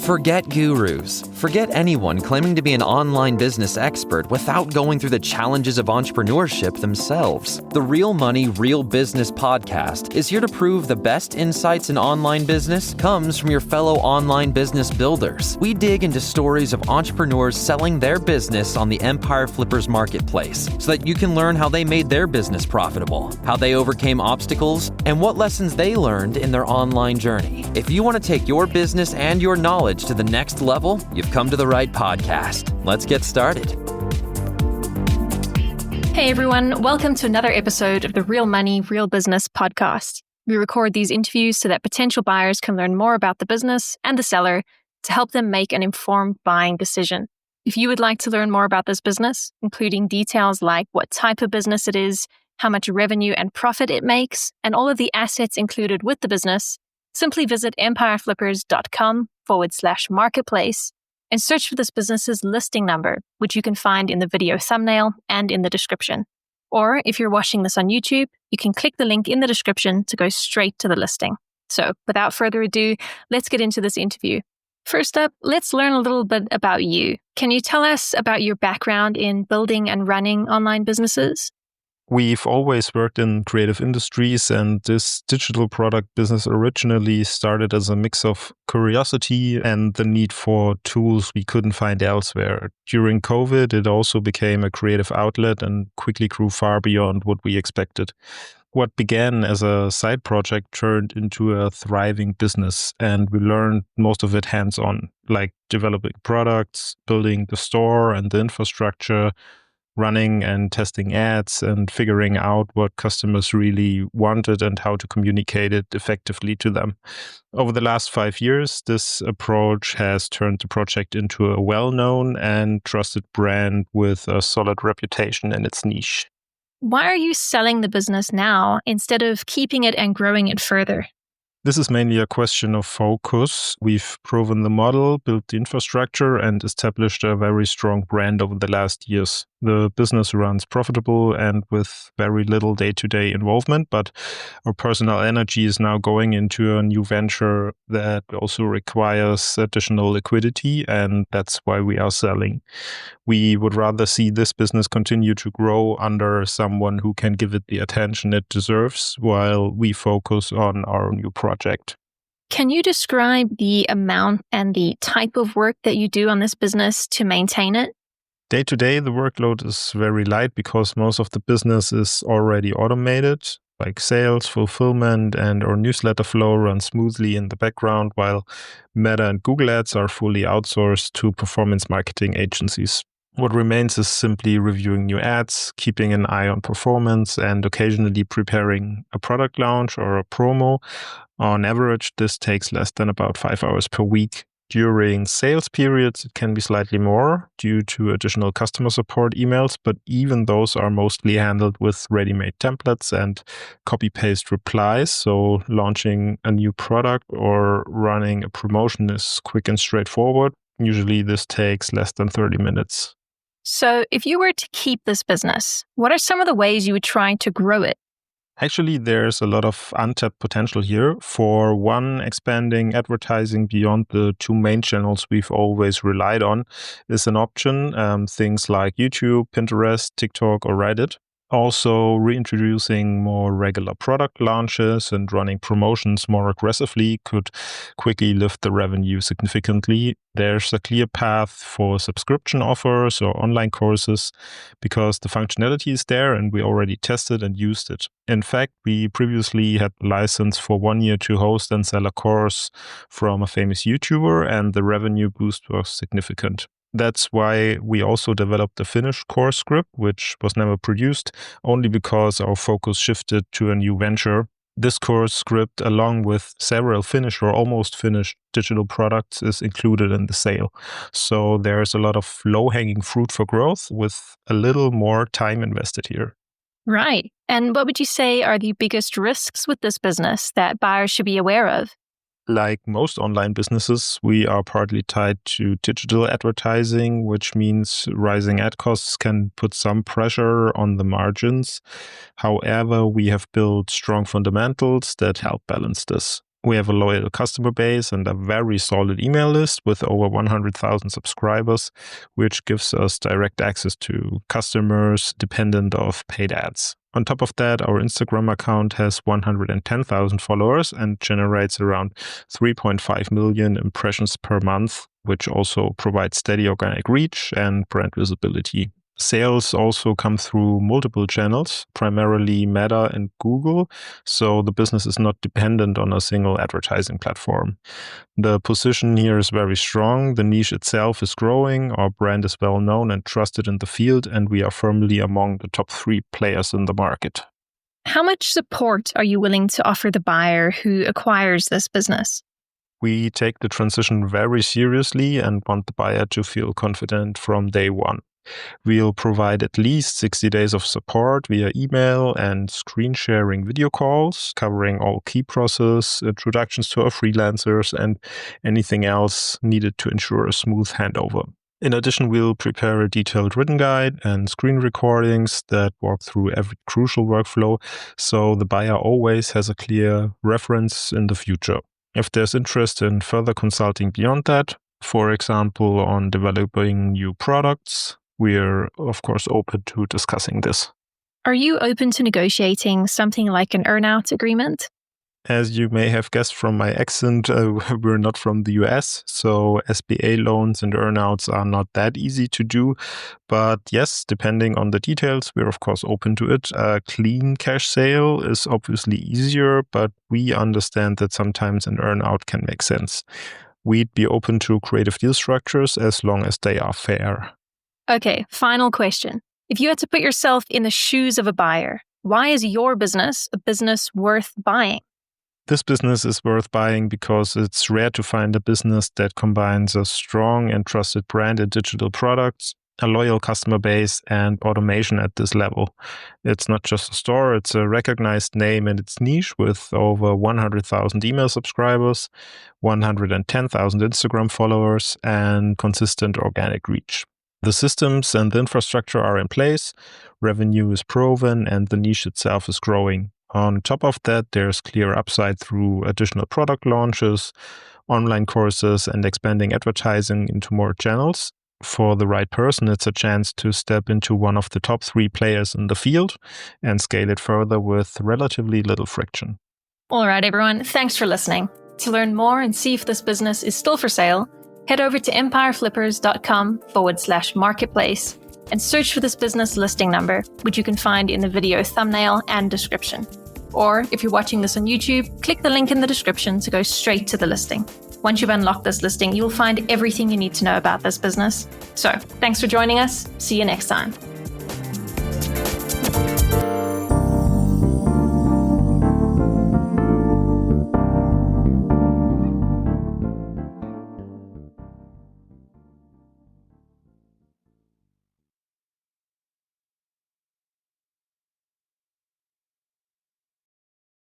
Forget gurus. Forget anyone claiming to be an online business expert without going through the challenges of entrepreneurship themselves. The Real Money, Real Business podcast is here to prove the best insights in online business comes from your fellow online business builders. We dig into stories of entrepreneurs selling their business on the Empire Flippers marketplace so that you can learn how they made their business profitable, how they overcame obstacles, and what lessons they learned in their online journey. If you want to take your business and your knowledge to the next level, you've come to the right podcast. Let's get started. Hey everyone, welcome to another episode of the Real Money, Real Business podcast. We record these interviews so that potential buyers can learn more about the business and the seller to help them make an informed buying decision. If you would like to learn more about this business, including details like what type of business it is, how much revenue and profit it makes, and all of the assets included with the business, simply visit empireflippers.com/marketplace and search for this business's listing number, which you can find in the video thumbnail and in the description. Or if you're watching this on YouTube, you can click the link in the description to go straight to the listing. So without further ado, let's get into this interview. First up, let's learn a little bit about you. Can you tell us about your background in building and running online businesses? We've always worked in creative industries, and this digital product business originally started as a mix of curiosity and the need for tools we couldn't find elsewhere. During COVID, it also became a creative outlet and quickly grew far beyond what we expected. What began as a side project turned into a thriving business, and we learned most of it hands-on, like developing products, building the store and the infrastructure, running and testing ads, and figuring out what customers really wanted and how to communicate it effectively to them. Over the last 5 years, this approach has turned the project into a well-known and trusted brand with a solid reputation in its niche. Why are you selling the business now instead of keeping it and growing it further? This is mainly a question of focus. We've proven the model, built the infrastructure, and established a very strong brand over the last years. The business runs profitable and with very little day-to-day involvement, but our personal energy is now going into a new venture that also requires additional liquidity, and that's why we are selling. We would rather see this business continue to grow under someone who can give it the attention it deserves while we focus on our new project. Can you describe the amount and the type of work that you do on this business to maintain it? Day to day, the workload is very light because most of the business is already automated, like sales, fulfillment, and our newsletter flow runs smoothly in the background, while Meta and Google Ads are fully outsourced to performance marketing agencies. What remains is simply reviewing new ads, keeping an eye on performance, and occasionally preparing a product launch or a promo. On average, this takes less than about 5 hours per week. During sales periods, it can be slightly more due to additional customer support emails, but even those are mostly handled with ready-made templates and copy-paste replies. So launching a new product or running a promotion is quick and straightforward. Usually this takes less than 30 minutes. So if you were to keep this business, what are some of the ways you would try to grow it? Actually, there's a lot of untapped potential here. For one, expanding advertising beyond the two main channels we've always relied on is an option. Things like YouTube, Pinterest, TikTok, or Reddit. Also, reintroducing more regular product launches and running promotions more aggressively could quickly lift the revenue significantly. There's a clear path for subscription offers or online courses because the functionality is there and we already tested and used it. In fact, we previously had a license for 1 year to host and sell a course from a famous YouTuber, and the revenue boost was significant. That's why we also developed a finished course script, which was never produced, only because our focus shifted to a new venture. This course script, along with several finished or almost finished digital products, is included in the sale. So there's a lot of low-hanging fruit for growth with a little more time invested here. Right. And what would you say are the biggest risks with this business that buyers should be aware of? Like most online businesses, we are partly tied to digital advertising, which means rising ad costs can put some pressure on the margins. However, we have built strong fundamentals that help balance this. We have a loyal customer base and a very solid email list with over 100,000 subscribers, which gives us direct access to customers dependent of paid ads. On top of that, our Instagram account has 110,000 followers and generates around 3.5 million impressions per month, which also provides steady organic reach and brand visibility. Sales also come through multiple channels, primarily Meta and Google, so the business is not dependent on a single advertising platform. The position here is very strong, the niche itself is growing, our brand is well known and trusted in the field, and we are firmly among the top 3 players in the market. How much support are you willing to offer the buyer who acquires this business? We take the transition very seriously and want the buyer to feel confident from day one. We'll provide at least 60 days of support via email and screen sharing video calls, covering all key process, introductions to our freelancers, and anything else needed to ensure a smooth handover. In addition, we'll prepare a detailed written guide and screen recordings that walk through every crucial workflow, so the buyer always has a clear reference in the future. If there's interest in further consulting beyond that, for example, on developing new products, we're, of course, open to discussing this. Are you open to negotiating something like an earn-out agreement? As you may have guessed from my accent, we're not from the US, so SBA loans and earnouts are not that easy to do. But yes, depending on the details, we're of course open to it. A clean cash sale is obviously easier, but we understand that sometimes an earnout can make sense. We'd be open to creative deal structures as long as they are fair. Okay, final question. If you had to put yourself in the shoes of a buyer, why is your business a business worth buying? This business is worth buying because it's rare to find a business that combines a strong and trusted brand and digital products, a loyal customer base, and automation at this level. It's not just a store, it's a recognized name in its niche with over 100,000 email subscribers, 110,000 Instagram followers, and consistent organic reach. The systems and the infrastructure are in place, revenue is proven, and the niche itself is growing. On top of that, there's clear upside through additional product launches, online courses, and expanding advertising into more channels. For the right person, it's a chance to step into one of the top 3 players in the field and scale it further with relatively little friction. All right, everyone, thanks for listening. To learn more and see if this business is still for sale, head over to empireflippers.com/marketplace and search for this business listing number, which you can find in the video thumbnail and description. Or if you're watching this on YouTube, click the link in the description to go straight to the listing. Once you've unlocked this listing, you'll find everything you need to know about this business. So, thanks for joining us. See you next time.